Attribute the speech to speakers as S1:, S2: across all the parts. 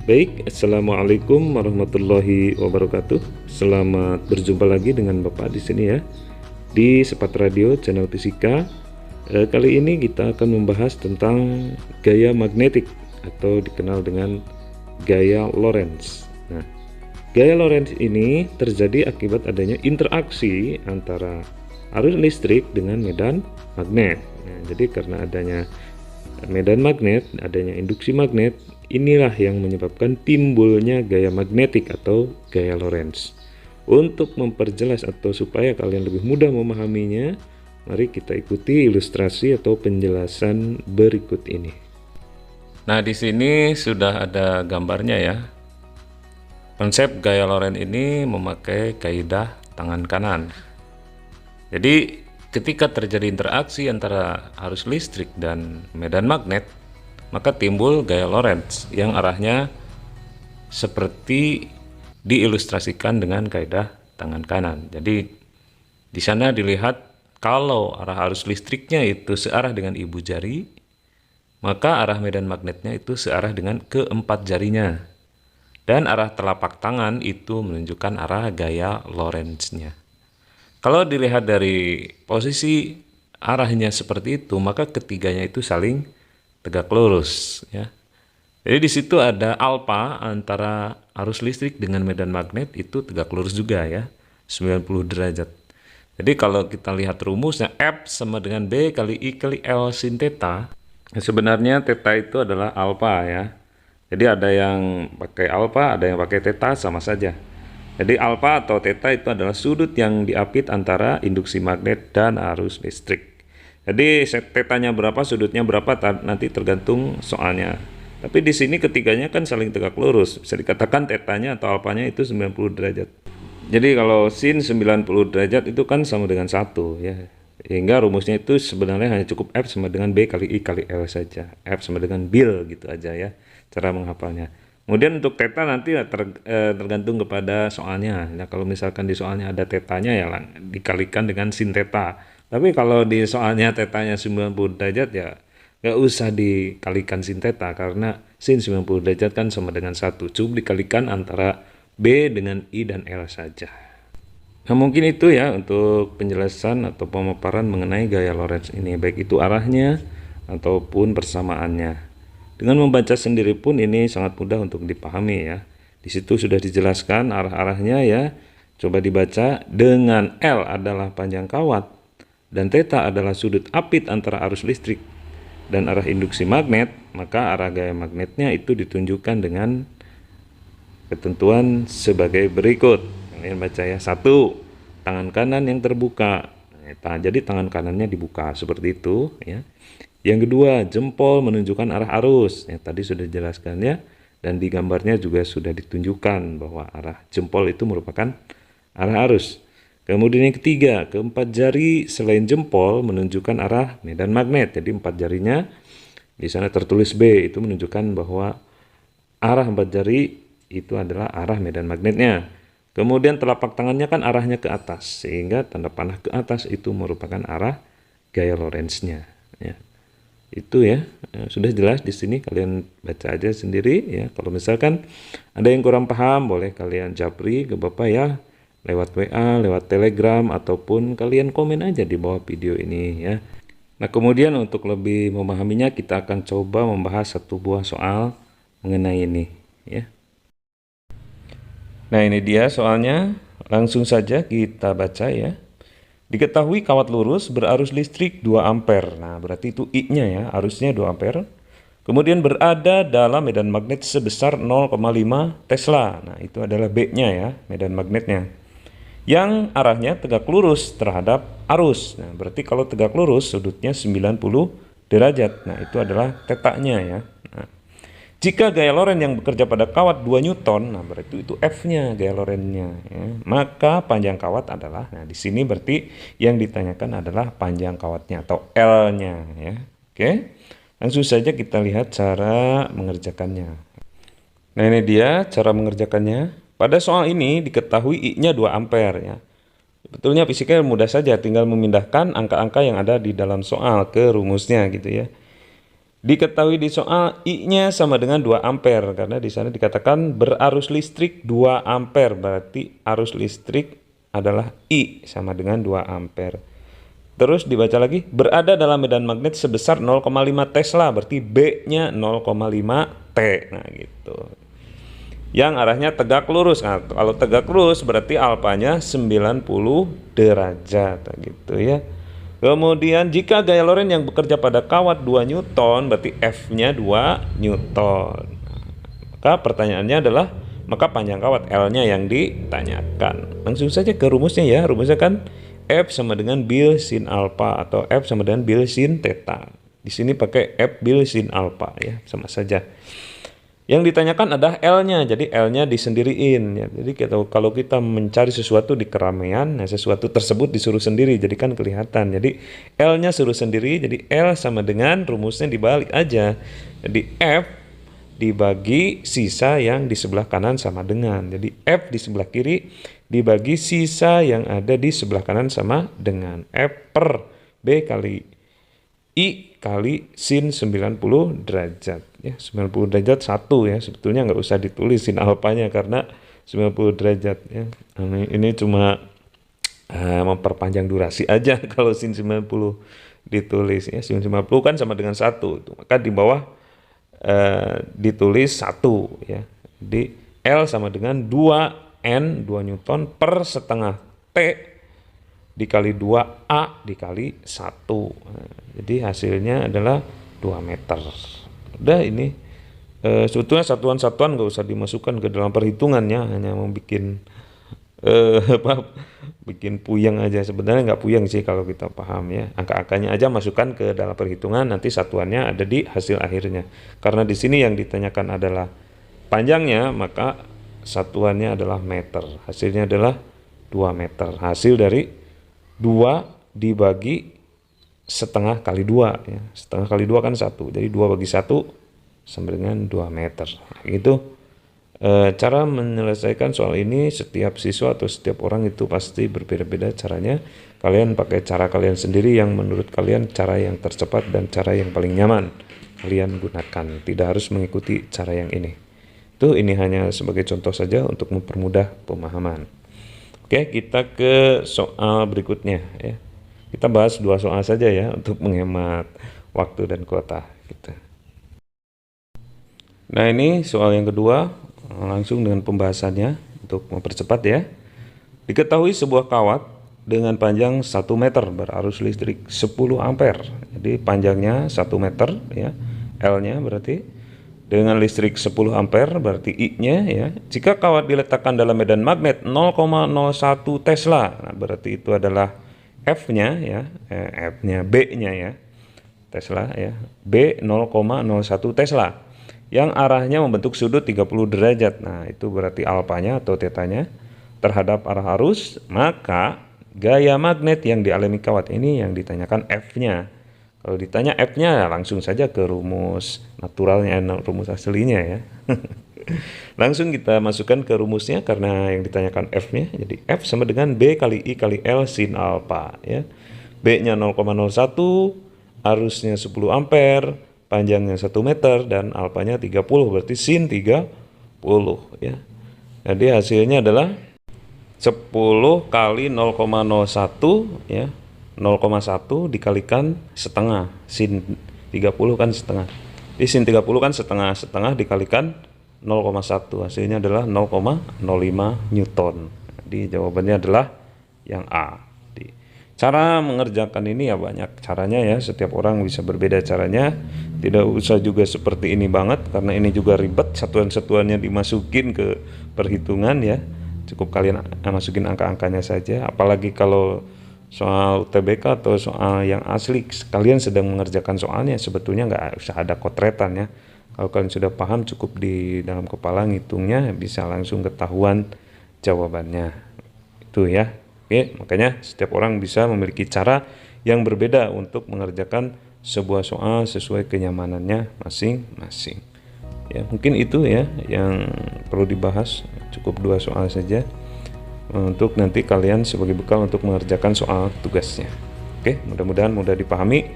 S1: Baik, assalamualaikum warahmatullahi wabarakatuh. Selamat berjumpa lagi dengan Bapak di sini ya, di Sepat Radio channel Fisika. Kali ini kita akan membahas tentang gaya magnetik atau dikenal dengan gaya Lorentz. Nah, gaya Lorentz ini terjadi akibat adanya interaksi antara arus listrik dengan medan magnet. Nah, jadi karena adanya medan magnet, adanya induksi magnet, inilah yang menyebabkan timbulnya gaya magnetik atau gaya Lorentz. Untuk memperjelas atau supaya kalian lebih mudah memahaminya, mari kita ikuti ilustrasi atau penjelasan berikut ini. Nah, di sini sudah ada gambarnya ya. Konsep gaya Lorentz ini memakai kaidah tangan kanan. Jadi ketika terjadi interaksi antara arus listrik dan medan magnet, maka timbul gaya Lorentz yang arahnya seperti diilustrasikan dengan kaidah tangan kanan. Jadi di sana dilihat kalau arah arus listriknya itu searah dengan ibu jari, maka arah medan magnetnya itu searah dengan keempat jarinya. Dan arah telapak tangan itu menunjukkan arah gaya Lorentz-nya. Kalau dilihat dari posisi arahnya seperti itu, maka ketiganya itu saling tegak lurus ya. Jadi di situ ada alfa antara arus listrik dengan medan magnet itu tegak lurus juga ya, 90 derajat. Jadi kalau kita lihat rumusnya F sama dengan B kali I kali L sin theta, sebenarnya theta itu adalah alfa ya. Jadi ada yang pakai alfa, ada yang pakai theta, sama saja. Jadi alfa atau theta itu adalah sudut yang diapit antara induksi magnet dan arus listrik. Jadi tetanya berapa, sudutnya berapa nanti tergantung soalnya. Tapi di sini ketiganya kan saling tegak lurus. Bisa dikatakan tetanya atau alfanya itu 90 derajat. Jadi kalau sin 90 derajat itu kan sama dengan 1 ya. Hingga rumusnya itu sebenarnya hanya cukup F sama dengan B kali I kali L saja. F sama dengan Bill gitu aja ya cara menghafalnya. Kemudian untuk theta nanti tergantung kepada soalnya. Nah, kalau misalkan di soalnya ada tetanya ya dikalikan dengan sin theta. Tapi kalau di soalnya tetanya 90 derajat ya nggak usah dikalikan sin theta karena sin 90 derajat kan sama dengan 1. Cukup dikalikan antara B dengan I dan L saja. Nah, mungkin itu ya untuk penjelasan atau pemaparan mengenai gaya Lorentz ini, baik itu arahnya ataupun persamaannya. Dengan membaca sendiri pun ini sangat mudah untuk dipahami ya. Di situ sudah dijelaskan arah-arahnya ya. Coba dibaca, dengan L adalah panjang kawat dan theta adalah sudut apit antara arus listrik dan arah induksi magnet, maka arah gaya magnetnya itu ditunjukkan dengan ketentuan sebagai berikut. Kalian baca ya. 1. Tangan kanan yang terbuka. Jadi tangan kanannya dibuka seperti itu ya. Yang kedua, jempol menunjukkan arah arus. Tadi sudah dijelaskan ya. Dan di gambarnya juga sudah ditunjukkan bahwa arah jempol itu merupakan arah arus. Kemudian yang ketiga, keempat jari selain jempol menunjukkan arah medan magnet. Jadi 4 jarinya di sana tertulis B, itu menunjukkan bahwa arah 4 jari itu adalah arah medan magnetnya. Kemudian telapak tangannya kan arahnya ke atas, sehingga tanda panah ke atas itu merupakan arah gaya Lorentz-nya ya. Itu ya, sudah jelas di sini, kalian baca aja sendiri ya. Kalau misalkan ada yang kurang paham, boleh kalian japri ke Bapak ya, lewat WA, lewat Telegram, ataupun kalian komen aja di bawah video ini ya. Nah, kemudian untuk lebih memahaminya, kita akan coba membahas satu buah soal mengenai ini ya. Nah, ini dia soalnya, langsung saja kita baca ya. Diketahui kawat lurus berarus listrik 2 ampere. Nah, berarti itu I-nya ya, arusnya 2 ampere. Kemudian berada dalam medan magnet sebesar 0,5 Tesla. Nah, itu adalah B-nya ya, medan magnetnya. Yang arahnya tegak lurus terhadap arus. Nah, berarti kalau tegak lurus sudutnya 90 derajat. Nah, itu adalah tetanya ya. Nah, jika gaya Lorentz yang bekerja pada kawat 2 Newton, nah berarti itu F-nya gaya Lorentz-nya ya. Maka panjang kawat adalah, nah di sini berarti yang ditanyakan adalah panjang kawatnya atau L-nya ya. Oke. Langsung saja kita lihat cara mengerjakannya. Nah, ini dia cara mengerjakannya. Pada soal ini diketahui I-nya 2 ampere ya. Sebetulnya fisiknya mudah saja, tinggal memindahkan angka-angka yang ada di dalam soal ke rumusnya gitu ya. Diketahui di soal I-nya sama dengan 2 ampere karena di sana dikatakan berarus listrik 2 ampere, berarti arus listrik adalah I sama dengan 2 ampere. Terus dibaca lagi, berada dalam medan magnet sebesar 0,5 Tesla, berarti B-nya 0,5 T. Nah, gitu. Yang arahnya tegak lurus. Nah, kalau tegak lurus berarti alfanya 90 derajat gitu ya. Kemudian jika gaya Lorentz yang bekerja pada kawat 2 Newton, berarti F-nya 2 Newton. Maka pertanyaannya adalah, maka panjang kawat L-nya yang ditanyakan. Langsung saja ke rumusnya ya. Rumusnya kan F sama dengan bil sin alpha atau F sama dengan bil sin theta. Di sini pakai F bil sin alpha ya, sama saja. Yang ditanyakan adalah L-nya, jadi L-nya disendiriin ya. Jadi kalau kita mencari sesuatu di keramaian, nah sesuatu tersebut disuruh sendiri, jadi kan kelihatan. Jadi L-nya suruh sendiri, jadi L sama dengan rumusnya dibalik aja. Jadi F dibagi sisa yang di sebelah kanan sama dengan. Jadi F di sebelah kiri dibagi sisa yang ada di sebelah kanan sama dengan F per B kali I kali sin 90 derajat ya. 90 derajat 1 ya, sebetulnya nggak usah ditulis sin alfanya karena 90 derajat ya. Ini cuma memperpanjang durasi aja kalau sin 90 ditulis ya. Sin 90 kan sama dengan 1, maka di bawah ditulis 1 ya. Jadi L sama dengan 2 Newton per setengah T dikali 2A dikali 1. Nah, jadi hasilnya adalah 2 meter. Udah ini sebetulnya satuan-satuan nggak usah dimasukkan ke dalam perhitungannya, hanya mau bikin bikin puyeng aja. Sebenarnya nggak puyeng sih kalau kita paham ya. Angka-angkanya aja masukkan ke dalam perhitungan, nanti satuannya ada di hasil akhirnya. Karena di sini yang ditanyakan adalah panjangnya, maka satuannya adalah meter. Hasilnya adalah 2 meter. Hasil dari 2 dibagi setengah kali 2 ya. Setengah kali 2 kan 1. Jadi 2 bagi 1 sama dengan 2 meter. Nah, gitu. Cara menyelesaikan soal ini setiap siswa atau setiap orang itu pasti berbeda-beda caranya. Kalian pakai cara kalian sendiri yang menurut kalian cara yang tercepat dan cara yang paling nyaman kalian gunakan. Tidak harus mengikuti cara yang ini. Ini hanya sebagai contoh saja untuk mempermudah pemahaman. Oke, kita ke soal berikutnya ya. Kita bahas 2 soal saja ya untuk menghemat waktu dan kuota kita. Nah, ini soal yang kedua, langsung dengan pembahasannya untuk mempercepat ya. Diketahui sebuah kawat dengan panjang 1 meter berarus listrik 10 ampere. Jadi panjangnya 1 meter ya, L-nya berarti. Dengan listrik 10 ampere berarti I-nya ya. Jika kawat diletakkan dalam medan magnet 0,01 Tesla, nah berarti itu adalah F-nya ya, F-nya B-nya ya. Tesla ya. B 0,01 Tesla. Yang arahnya membentuk sudut 30 derajat. Nah, itu berarti alfanya atau tetanya terhadap arah arus, maka gaya magnet yang dialami kawat ini yang ditanyakan F-nya. Kalau ditanya F-nya langsung saja ke rumus naturalnya, rumus aslinya ya. Langsung kita masukkan ke rumusnya karena yang ditanyakan F-nya. Jadi F sama dengan B kali I kali L sin alfa ya. B-nya 0,01, arusnya 10 ampere, panjangnya 1 meter dan alfanya 30, berarti sin 30 ya. Jadi hasilnya adalah 10 kali 0,01 ya. 0,1 dikalikan setengah, sin 30 kan setengah. Di sin 30 kan setengah dikalikan 0,1, hasilnya adalah 0,05 Newton. Jadi jawabannya adalah yang A. Cara mengerjakan ini ya banyak caranya ya, setiap orang bisa berbeda caranya. Tidak usah juga seperti ini banget karena ini juga ribet, satuan-satuannya dimasukin ke perhitungan ya. Cukup kalian masukin angka-angkanya saja, apalagi kalau soal UTBK atau soal yang asli kalian sedang mengerjakan soalnya, sebetulnya nggak usah ada kotretan ya. Kalau kalian sudah paham, cukup di dalam kepala ngitungnya bisa langsung ketahuan jawabannya itu ya. Oke, makanya setiap orang bisa memiliki cara yang berbeda untuk mengerjakan sebuah soal sesuai kenyamanannya masing-masing ya. Mungkin itu ya yang perlu dibahas, cukup 2 soal saja untuk nanti kalian sebagai bekal untuk mengerjakan soal tugasnya. Oke, mudah-mudahan mudah dipahami.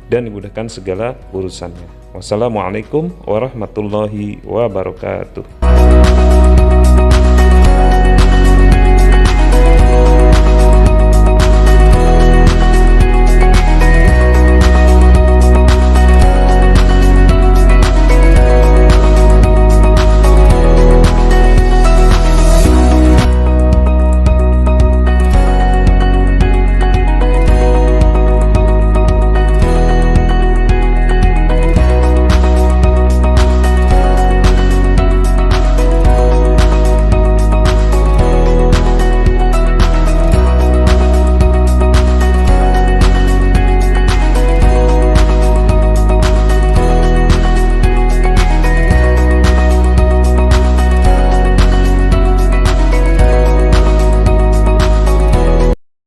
S1: dan dimudahkan segala urusannya. Wassalamualaikum warahmatullahi wabarakatuh.